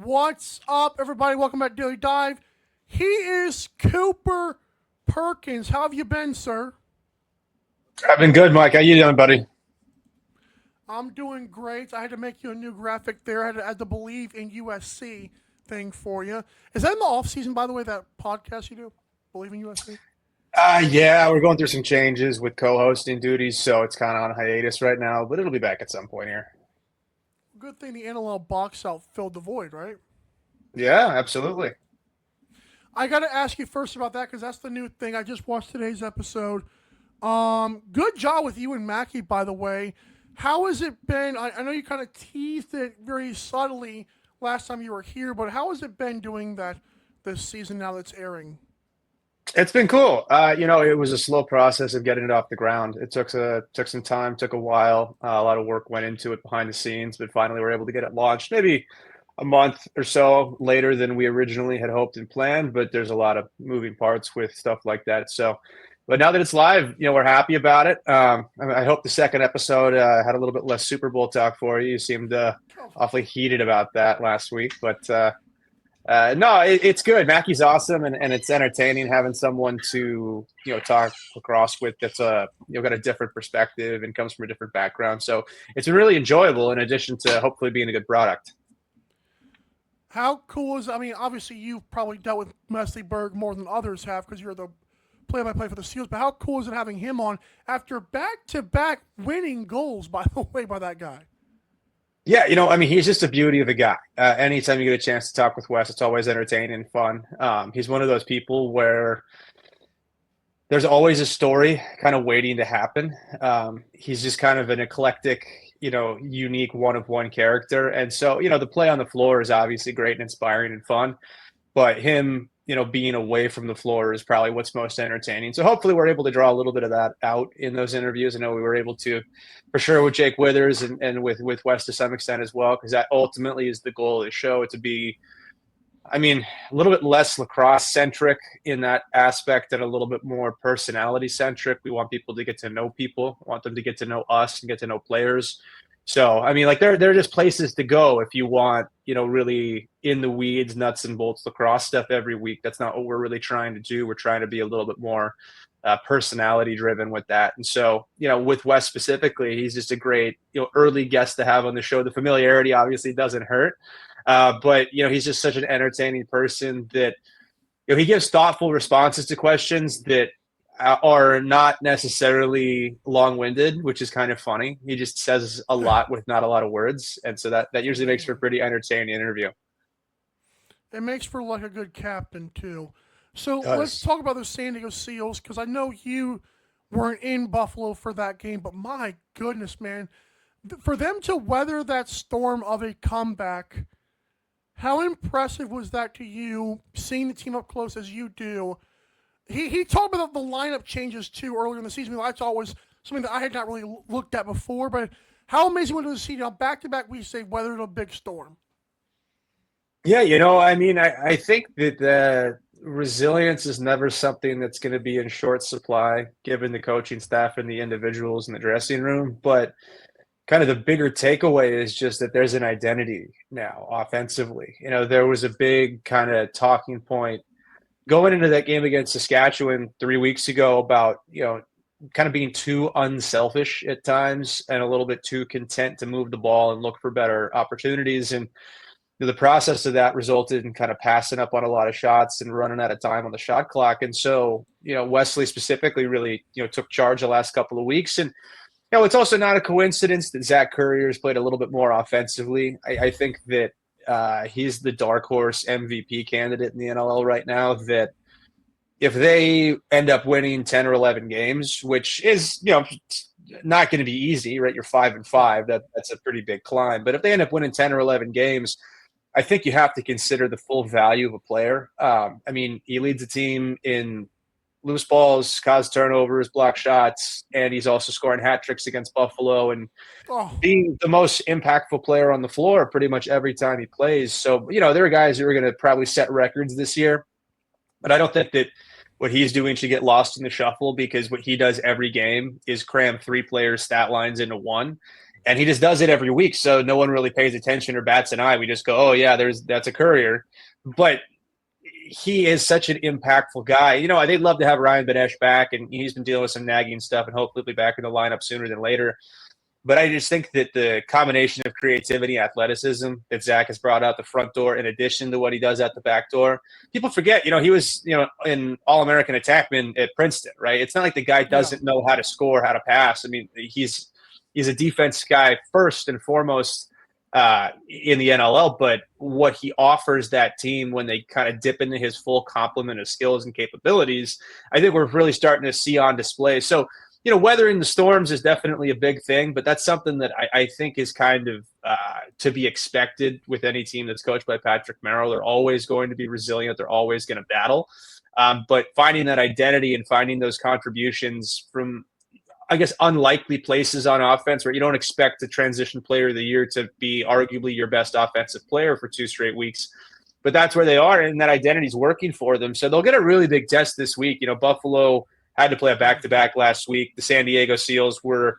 What's up, everybody? Welcome back to Daily Dive. He is Cooper Perkins. How have you been, sir? I've been good, Mike. How you doing, buddy? I'm doing great. I had to make you a new graphic there. I had to believe in USC thing for you. Is that in the off season, by the way? That podcast you do, Believe in USC. Yeah, we're going through some changes with co-hosting duties, so it's kind of on hiatus right now, but it'll be back at some point here. Good thing the NLL box out filled the void, right? Yeah, absolutely. I got to ask you first about that because that's the new thing. I just watched today's episode. Good job with you and Mackie, by the way. How has it been? I know you kind of teased it very subtly last time you were here, but how has it been doing that this season now that's airing? It's been cool. It was a slow process of getting it off the ground. It took some time, took a while. A lot of work went into it behind the scenes, but finally we're able to get it launched. Maybe a month or so later than we originally had hoped and planned, but there's a lot of moving parts with stuff like that. So, but now that it's live, we're happy about it. I hope the second episode had a little bit less Super Bowl talk for you. You seemed Oh, awfully heated about that last week, but no, it's good. Mackey's awesome, and it's entertaining having someone to talk lacrosse with that's got a different perspective and comes from a different background. So it's been really enjoyable. In addition to hopefully being a good product. how cool is? I mean, obviously you've probably dealt with Messi Berg more than others have because you're the play-by-play for the Seals. But how cool is it having him on after back-to-back winning goals? By the way, by that guy. Yeah, he's just a beauty of a guy. Anytime you get a chance to talk with Wes, it's always entertaining and fun. He's one of those people where there's always a story kind of waiting to happen. He's just kind of an eclectic, unique one of one character. And so, the play on the floor is obviously great and inspiring and fun, but him, being away from the floor is probably what's most entertaining. So hopefully we're able to draw a little bit of that out in those interviews. I know we were able to for sure with Jake Withers and with Wes to some extent as well, because that ultimately is the goal of the show, to be a little bit less lacrosse centric in that aspect and a little bit more personality centric. We want people to get to know people, want them to get to know us and get to know players. So, there are just places to go if you want, really in the weeds, nuts and bolts lacrosse stuff every week. That's not what we're really trying to do. We're trying to be a little bit more personality driven with that. And so, with Wes specifically, he's just a great, early guest to have on the show. The familiarity obviously doesn't hurt. But he's just such an entertaining person that he gives thoughtful responses to questions that are not necessarily long-winded, which is kind of funny. He just says a lot with not a lot of words, and so that usually makes for a pretty entertaining interview. It makes for like a good captain too. So let's Does. talk about the San Diego Seals because I know you weren't in Buffalo for that game, but my goodness, man, for them to weather that storm of a comeback, how impressive was that to you? Seeing the team up close as you do. He talked about the lineup changes too earlier in the season. That's always something that I had not really looked at before. But how amazing was it to see now back to back? We say weathered a big storm. Yeah, I think that the resilience is never something that's going to be in short supply, given the coaching staff and the individuals in the dressing room. But kind of the bigger takeaway is just that there's an identity now offensively. There was a big kind of talking point going into that game against Saskatchewan 3 weeks ago about, kind of being too unselfish at times and a little bit too content to move the ball and look for better opportunities. And the process of that resulted in kind of passing up on a lot of shots and running out of time on the shot clock. And so, Wesley specifically really, took charge the last couple of weeks. And it's also not a coincidence that Zach Currier has played a little bit more offensively. I think that he's the dark horse MVP candidate in the NLL right now. That if they end up winning 10 or 11 games, which is not going to be easy, right? You're 5-5. That's a pretty big climb. But if they end up winning 10 or 11 games, I think you have to consider the full value of a player. He leads the team in loose balls, cause turnovers, block shots, and he's also scoring hat tricks against Buffalo and Oh, being the most impactful player on the floor pretty much every time he plays. So, there are guys who are going to probably set records this year, but I don't think that what he's doing should get lost in the shuffle, because what he does every game is cram three players' stat lines into one. and he just does it every week. So no one really pays attention or bats an eye. We just go, oh yeah, that's a Courier. But he is such an impactful guy. You know, they'd love to have Ryan Benesh back, and he's been dealing with some nagging stuff, and hopefully be back in the lineup sooner than later. But I just think that the combination of creativity, athleticism that Zach has brought out the front door, in addition to what he does at the back door, people forget, he was, an All-American attackman at Princeton, right? It's not like the guy doesn't know how to score, how to pass. I mean, he's a defense guy first and foremost in the NLL, but what he offers that team when they kind of dip into his full complement of skills and capabilities, I think we're really starting to see on display. So, weathering the storms is definitely a big thing, but that's something that I think is kind of to be expected with any team that's coached by Patrick Merrill. They're always going to be resilient. They're always going to battle. But finding that identity and finding those contributions from, I guess, unlikely places on offense where you don't expect the transition player of the year to be arguably your best offensive player for 2 straight weeks. But that's where they are, and that identity is working for them. So they'll get a really big test this week. Buffalo had to play a back-to-back last week. The San Diego Seals were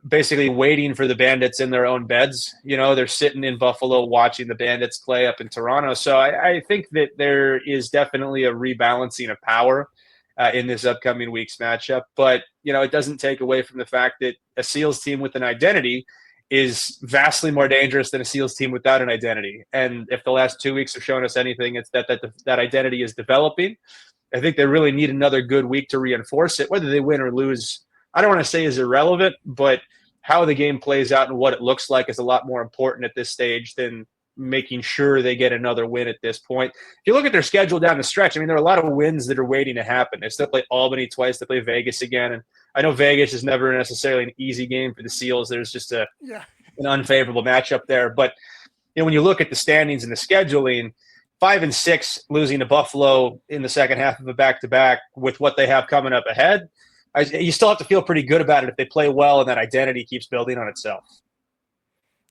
basically waiting for the Bandits in their own beds. They're sitting in Buffalo watching the Bandits play up in Toronto. So I think that there is definitely a rebalancing of power in this upcoming week's matchup. But, it doesn't take away from the fact that a Seals team with an identity is vastly more dangerous than a Seals team without an identity. And if the last 2 weeks have shown us anything, it's that identity is developing. I think they really need another good week to reinforce it. Whether they win or lose, I don't want to say is irrelevant, but how the game plays out and what it looks like is a lot more important at this stage than making sure they get another win at this point. If you look at their schedule down the stretch, there are a lot of wins that are waiting to happen. They still play Albany twice. They play Vegas again. And I know Vegas is never necessarily an easy game for the Seals. There's just an unfavorable matchup there. But when you look at the standings and the scheduling, 5 and 6 losing to Buffalo in the second half of a back-to-back with what they have coming up ahead, you still have to feel pretty good about it if they play well and that identity keeps building on itself.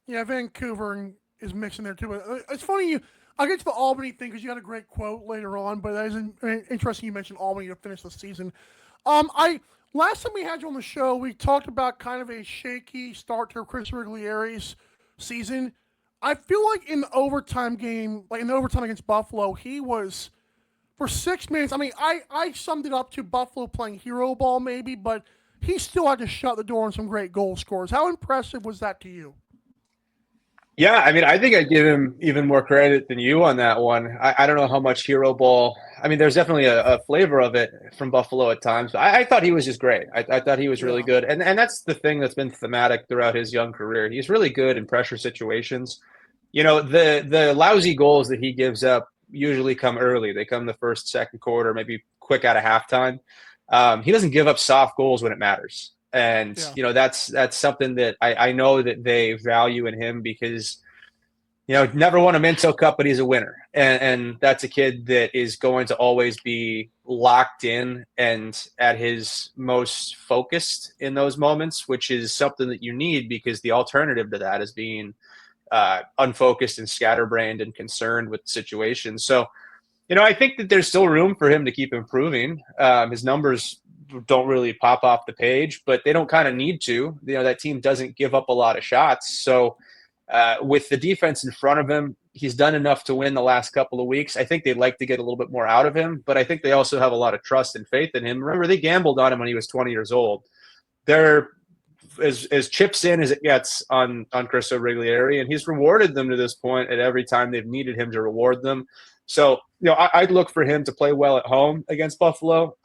Yeah, Vancouver is mixing there too. But it's funny, I'll get to the Albany thing because you got a great quote later on, but that is interesting you mentioned Albany to finish the season. Last time we had you on the show, we talked about kind of a shaky start to Chris Riglieri's season. I feel like in the overtime game, like in the overtime against Buffalo, he was, for 6 minutes, I summed it up to Buffalo playing hero ball maybe, but he still had to shut the door on some great goal scorers. How impressive was that to you? Yeah, I think I give him even more credit than you on that one. I don't know how much hero ball. There's definitely a flavor of it from Buffalo at times. But I thought he was just great. I thought he was really good. And that's the thing that's been thematic throughout his young career. He's really good in pressure situations. The lousy goals that he gives up usually come early. They come the first, second quarter, maybe quick out of halftime. He doesn't give up soft goals when it matters. And, that's something that I know that they value in him because, never won a Minto Cup, but he's a winner. And that's a kid that is going to always be locked in and at his most focused in those moments, which is something that you need because the alternative to that is being unfocused and scatterbrained and concerned with situations. So, I think that there's still room for him to keep improving. His numbers don't really pop off the page, but they don't kind of need to. That team doesn't give up a lot of shots. So with the defense in front of him, he's done enough to win the last couple of weeks. I think they'd like to get a little bit more out of him, but I think they also have a lot of trust and faith in him. Remember, they gambled on him when he was 20 years old. They're as chips in as it gets on Chris Riglieri, and he's rewarded them to this point at every time they've needed him to reward them. So, I'd look for him to play well at home against Buffalo.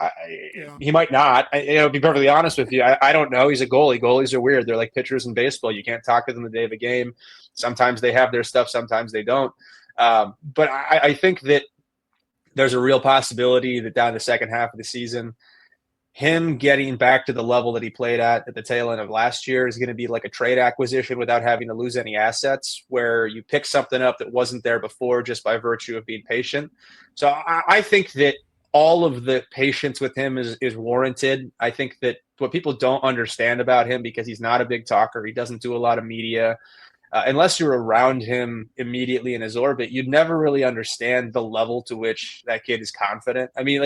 He might not. To be perfectly honest with you, I don't know. He's a goalie. Goalies are weird. They're like pitchers in baseball. You can't talk to them the day of a game. Sometimes they have their stuff. Sometimes they don't. But I think that there's a real possibility that down the second half of the season, him getting back to the level that he played at the tail end of last year is going to be like a trade acquisition without having to lose any assets, where you pick something up that wasn't there before just by virtue of being patient. So I think that all of the patience with him is warranted. I think that what people don't understand about him, because he's not a big talker, he doesn't do a lot of media, unless you're around him immediately in his orbit, you'd never really understand the level to which that kid is confident. I mean,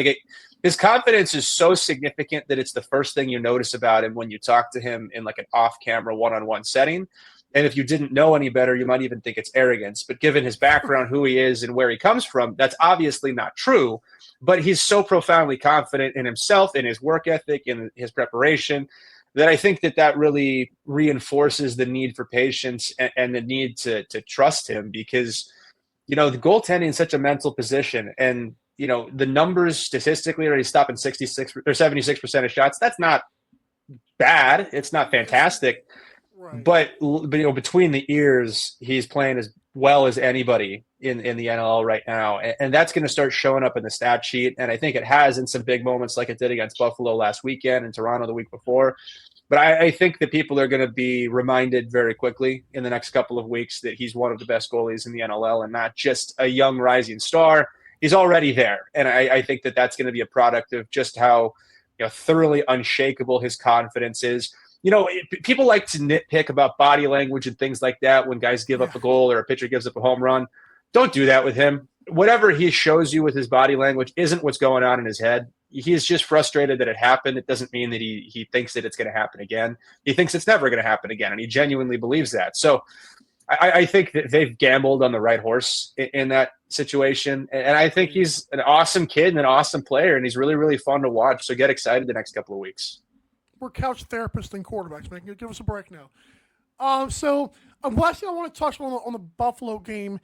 his confidence is so significant that it's the first thing you notice about him when you talk to him in like an off-camera one-on-one setting. And if you didn't know any better, you might even think it's arrogance. But given his background, who he is, and where he comes from, that's obviously not true. But he's so profoundly confident in himself, in his work ethic, in his preparation, that I think that really reinforces the need for patience and the need to trust him, because, the goaltending is such a mental position. And, the numbers statistically are he's stopping 66 or 76% of shots. That's not bad. It's not fantastic. Right. But between the ears, he's playing as well as anybody in the NLL right now, and that's going to start showing up in the stat sheet. And I think it has in some big moments, like it did against Buffalo last weekend and Toronto the week before. But I think that people are going to be reminded very quickly in the next couple of weeks that he's one of the best goalies in the NLL and not just a young rising star. He's already there, and I think that that's going to be a product of just how thoroughly unshakable his confidence is. People like to nitpick about body language and things like that when guys give up a goal or a pitcher gives up a home run. Don't do that with him. Whatever he shows you with his body language isn't what's going on in his head. He's just frustrated that it happened. It doesn't mean that he thinks that it's going to happen again. He thinks it's never going to happen again, and he genuinely believes that. So I think that they've gambled on the right horse in that situation. And I think he's an awesome kid and an awesome player, and he's really, really fun to watch. So get excited the next couple of weeks. We're couch therapists and quarterbacks, man. Give us a break now. So last thing I want to touch on the Buffalo game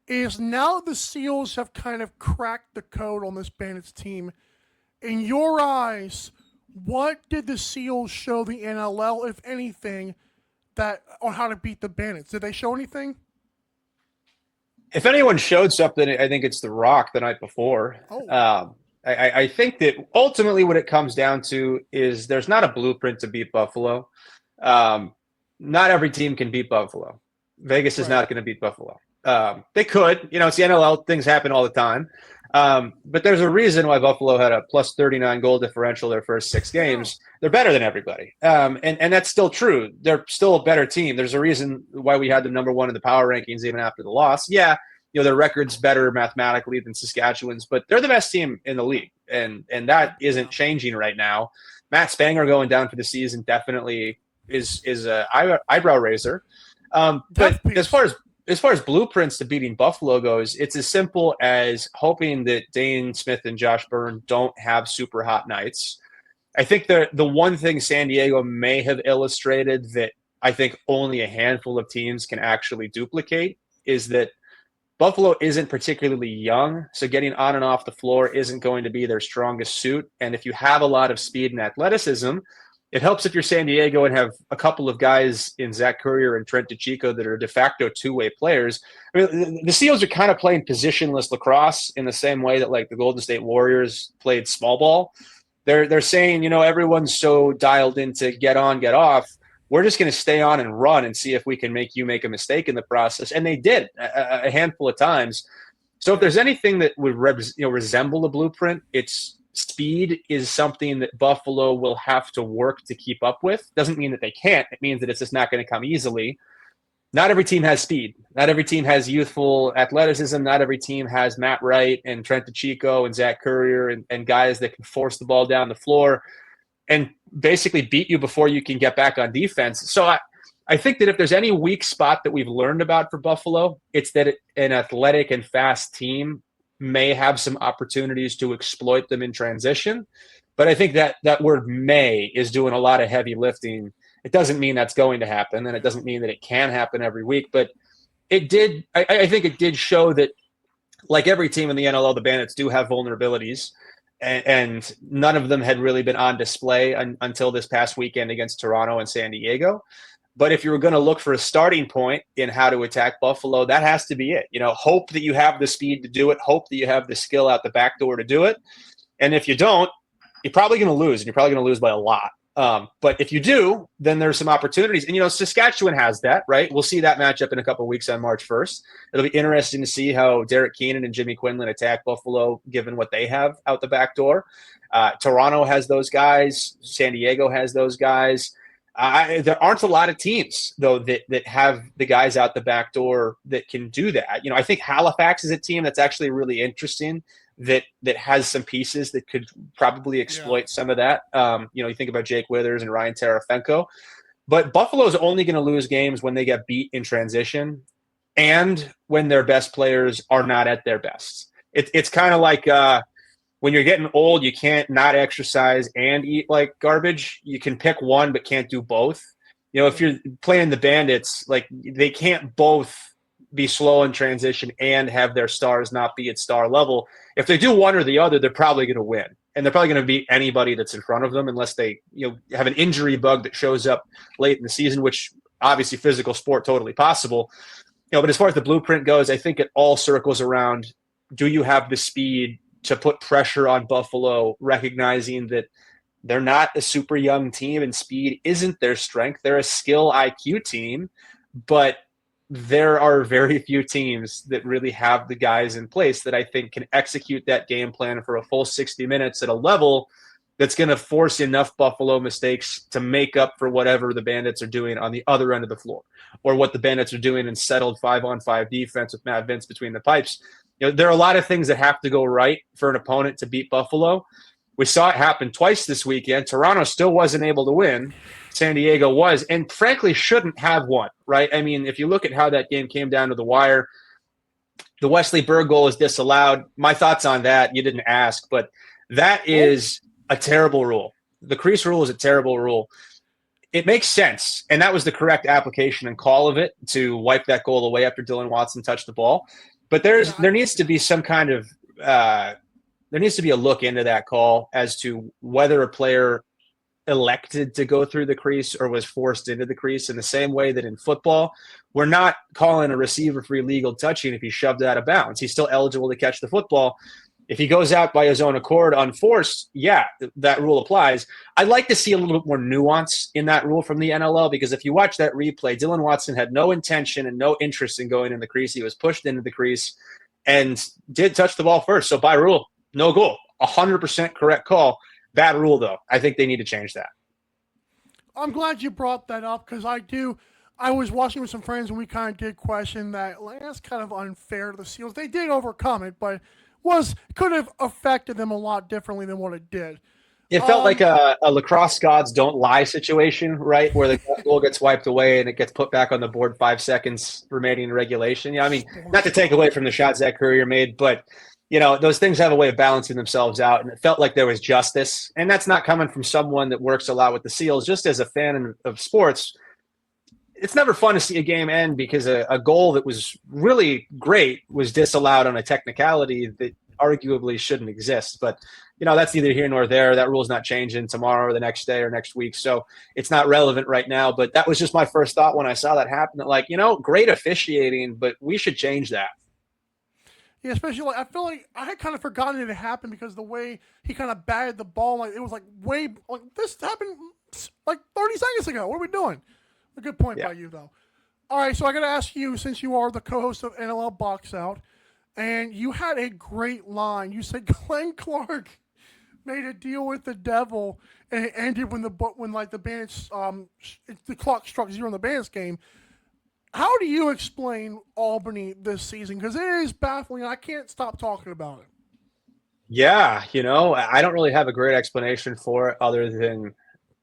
is now the Seals have kind of cracked the code on this Bandits team. In your eyes, what did the Seals show the NLL, if anything, that on how to beat the Bandits? Did they show anything? If anyone showed something, I think it's The Rock the night before. Oh. I think that ultimately what it comes down to is there's not a blueprint to beat Buffalo. Not every team can beat Buffalo. Vegas is not going to beat Buffalo. They could. It's the NLL. Things happen all the time. But there's a reason why Buffalo had a plus 39 goal differential their first 6 games. They're better than everybody. And that's still true. They're still a better team. There's a reason why we had them number 1 in the power rankings even after the loss. Yeah, their record's better mathematically than Saskatchewan's, but they're the best team in the league. And that isn't changing right now. Matt Spanger going down for the season definitely is a eyebrow raiser. But as far as blueprints to beating Buffalo goes, it's as simple as hoping that Dane Smith and Josh Byrne don't have super hot nights. I think the one thing San Diego may have illustrated that I think only a handful of teams can actually duplicate is that Buffalo isn't particularly young, so getting on and off the floor isn't going to be their strongest suit. And if you have a lot of speed and athleticism, it helps if you're San Diego and have a couple of guys in Zach Currier and Trent DeChico that are de facto two-way players. I mean, the Seals are kind of playing positionless lacrosse in the same way that like the Golden State Warriors played small ball. They're saying, everyone's so dialed in to get on, get off. We're just going to stay on and run and see if we can make you make a mistake in the process. And they did a handful of times. So if there's anything that would resemble a blueprint, it's speed is something that Buffalo will have to work to keep up with. Doesn't mean that they can't. It means that it's just not going to come easily. Not every team has speed. Not every team has youthful athleticism. Not every team has Matt Wright and Trent DeChico and Zach Currier and guys that can force the ball down the floor and basically beat you before you can get back on defense. So I think that if there's any weak spot that we've learned about for Buffalo, it's that an athletic and fast team may have some opportunities to exploit them in transition. But I think that word may is doing a lot of heavy lifting. It doesn't mean that's going to happen, and it doesn't mean that it can happen every week. But it did. I think it did show that, like every team in the NLL, the Bandits do have vulnerabilities. And none of them had really been on display until this past weekend against Toronto and San Diego. But if you were going to look for a starting point in how to attack Buffalo, that has to be it. Hope that you have the speed to do it. Hope that you have the skill out the back door to do it. And if you don't, you're probably going to lose, and you're probably going to lose by a lot. But if you do, then there's some opportunities. And, Saskatchewan has that, right? We'll see that matchup in a couple of weeks on March 1st. It'll be interesting to see how Derek Keenan and Jimmy Quinlan attack Buffalo, given what they have out the back door. Toronto has those guys. San Diego has those guys. There aren't a lot of teams though that have the guys out the back door that can do that. I think Halifax is a team that's actually really interesting that has some pieces that could probably Yeah. exploit some of that. You think about Jake Withers and Ryan Terafenko, but Buffalo's only going to lose games when they get beat in transition and when their best players are not at their best. It's kind of like when you're getting old, you can't not exercise and eat like garbage. You can pick one, but can't do both. If you're playing the Bandits, like they can't both be slow in transition and have their stars not be at star level. If they do one or the other, they're probably going to win. And they're probably going to beat anybody that's in front of them unless they, have an injury bug that shows up late in the season, which obviously physical sport, totally possible. But as far as the blueprint goes, I think it all circles around, do you have the speed to put pressure on Buffalo, recognizing that they're not a super young team and speed isn't their strength. They're a skill IQ team, but there are very few teams that really have the guys in place that I think can execute that game plan for a full 60 minutes at a level that's going to force enough Buffalo mistakes to make up for whatever the Bandits are doing on the other end of the floor, or what the Bandits are doing in settled 5-on-5 defense with Matt Vince between the pipes. There are a lot of things that have to go right for an opponent to beat Buffalo. We saw it happen twice this weekend. Toronto still wasn't able to win. San Diego was, and frankly shouldn't have won, right? I mean, if you look at how that game came down to the wire, the Wesley Berg goal is disallowed. My thoughts on that, you didn't ask, but that is a terrible rule. The crease rule is a terrible rule. It makes sense, and that was the correct application and call of it to wipe that goal away after Dylan Watson touched the ball. But there needs to be some kind of there needs to be a look into that call as to whether a player elected to go through the crease or was forced into the crease, in the same way that in football, we're not calling a receiver for illegal touching if he shoved it out of bounds. He's still eligible to catch the football. If he goes out by his own accord unforced, that rule applies. I'd like to see a little bit more nuance in that rule from the NLL, because if you watch that replay, Dylan Watson had no intention and no interest in going in the crease. He was pushed into the crease and did touch the ball first. So by rule, no goal. 100% correct call. Bad rule, though. I think they need to change that. I'm glad you brought that up, because I was watching with some friends and we kind of did question that. Like, that's kind of unfair to the Seals. They did overcome it, but could have affected them a lot differently than what it did. It felt like a lacrosse gods don't lie situation, right? Where the goal gets wiped away and it gets put back on the board 5 seconds remaining in regulation. Yeah, I mean, not to take away from the shot Zach Courier made, but those things have a way of balancing themselves out, and it felt like there was justice. And that's not coming from someone that works a lot with the Seals. Just as a fan of sports, it's never fun to see a game end because a goal that was really great was disallowed on a technicality that arguably shouldn't exist. But, that's neither here nor there. That rule's not changing tomorrow or the next day or next week. So it's not relevant right now. But that was just my first thought when I saw that happen. That, like, great officiating, but we should change that. Yeah, especially I feel like I had kind of forgotten it had happened, because the way he kind of batted the ball, like it was like this happened like 30 seconds ago. What are we doing? A good point by you, though. All right, so I got to ask you, since you are the co-host of NLL Box Out, and you had a great line. You said Glenn Clark made a deal with the devil, and it ended when the Bandits the clock struck 0 in the Bandits game. How do you explain Albany this season? Because it is baffling. I can't stop talking about it. Yeah, I don't really have a great explanation for it other than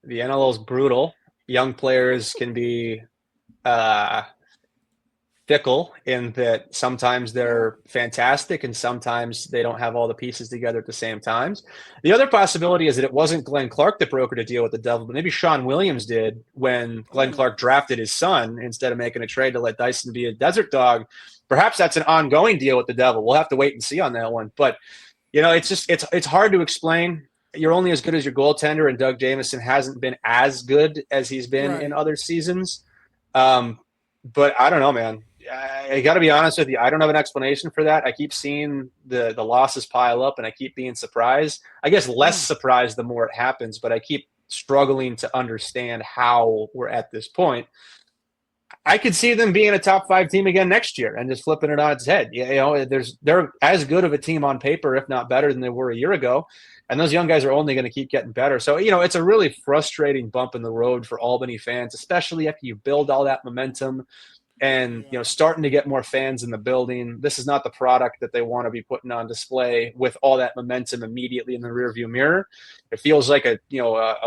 the NLL is brutal. Young players can be fickle in that sometimes they're fantastic and sometimes they don't have all the pieces together at the same times. The other possibility is that it wasn't Glenn Clark that brokered a deal with the devil, but maybe Sean Williams did when Glenn Clark drafted his son instead of making a trade to let Dyson be a desert dog. Perhaps that's an ongoing deal with the devil. We'll have to wait and see on that one. But, it's hard to explain. You're only as good as your goaltender, and Doug Jamieson hasn't been as good as he's been in other seasons. But I don't know, man. I got to be honest with you. I don't have an explanation for that. I keep seeing the losses pile up, and I keep being surprised. I guess less surprised the more it happens, but I keep struggling to understand how we're at this point. I could see them being a top 5 team again next year and just flipping it on its head. They're as good of a team on paper, if not better than they were a year ago. And those young guys are only going to keep getting better. So, it's a really frustrating bump in the road for Albany fans, especially after you build all that momentum and, starting to get more fans in the building. This is not the product that they want to be putting on display with all that momentum immediately in the rearview mirror. It feels like a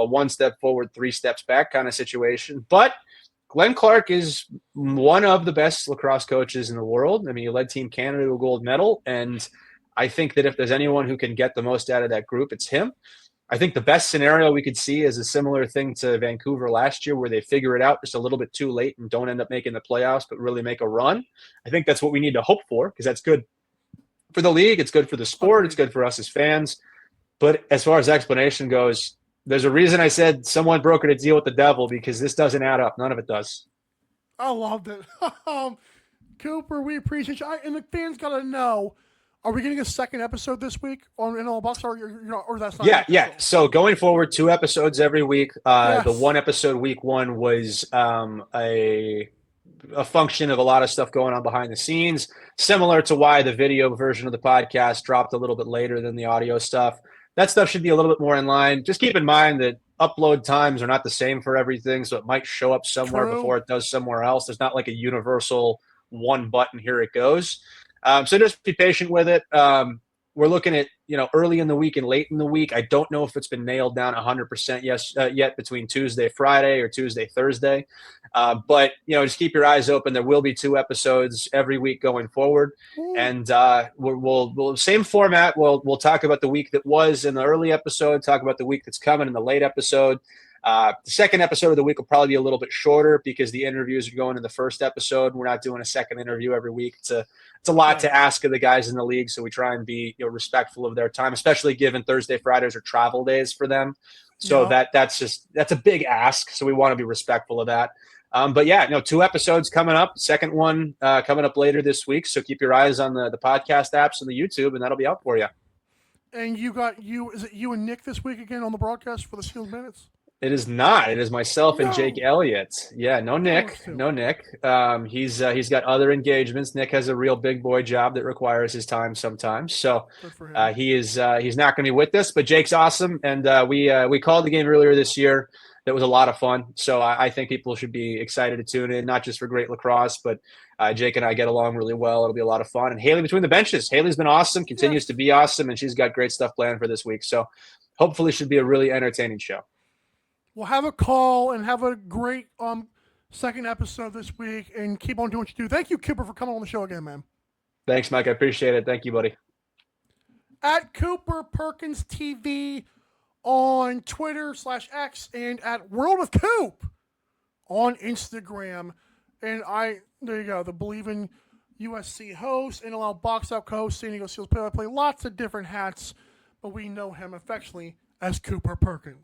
1 step forward, 3 steps back kind of situation. But Glenn Clark is one of the best lacrosse coaches in the world. I mean, he led Team Canada to a gold medal, and I think that if there's anyone who can get the most out of that group, it's him. I think the best scenario we could see is a similar thing to Vancouver last year, where they figure it out just a little bit too late and don't end up making the playoffs, but really make a run. I think that's what we need to hope for, because that's good for the league. It's good for the sport. It's good for us as fans. But as far as explanation goes, there's a reason I said someone brokered a deal with the devil, because this doesn't add up. None of it does. I loved it. Cooper, we appreciate you. And the fans got to know, are we getting a second episode this week on NLL Bucks, or that's not? Yeah. So going forward, 2 episodes every week. Yes. The 1 episode week 1 was a function of a lot of stuff going on behind the scenes, similar to why the video version of the podcast dropped a little bit later than the audio stuff. That stuff should be a little bit more in line. Just keep in mind that upload times are not the same for everything, so it might show up somewhere before it does somewhere else. There's not like a universal one button, here it goes. So just be patient with it. We're looking at, early in the week and late in the week. I don't know if it's been nailed down 100% yet between Tuesday, Friday, or Tuesday, Thursday. But, just keep your eyes open. There will be 2 episodes every week going forward. And we'll same format. We'll talk about the week that was in the early episode, talk about the week that's coming in the late episode. The second episode of the week will probably be a little bit shorter, because the interviews are going in the first episode. We're not doing a second interview every week. It's a lot to ask of the guys in the league, so we try and be respectful of their time, especially given Thursday, Fridays are travel days for them. So that's a big ask. So we want to be respectful of that. But 2 episodes coming up. Second one coming up later this week. So keep your eyes on the podcast apps and the YouTube, and that'll be out for you. And is it you and Nick this week again on the broadcast for the Sealed Minutes? It is not. It is myself and Jake Elliott. Yeah, no Nick. He's got other engagements. Nick has a real big boy job that requires his time sometimes. So he's not going to be with us. But Jake's awesome, and we called the game earlier this year. That was a lot of fun. So I think people should be excited to tune in, not just for great lacrosse, but Jake and I get along really well. It'll be a lot of fun. And Haley between the benches. Haley's been awesome, continues to be awesome, and she's got great stuff planned for this week. So hopefully should be a really entertaining show. We'll have a call and have a great second episode this week, and keep on doing what you do. Thank you, Cooper, for coming on the show again, man. Thanks, Mike. I appreciate it. Thank you, buddy. At Cooper Perkins TV on Twitter /X, and at World of Coop on Instagram. And there you go, the Believe in USC host, NLL Box Out host, San Diego Seals play-by-play, lots of different hats, but we know him affectionately as Cooper Perkins.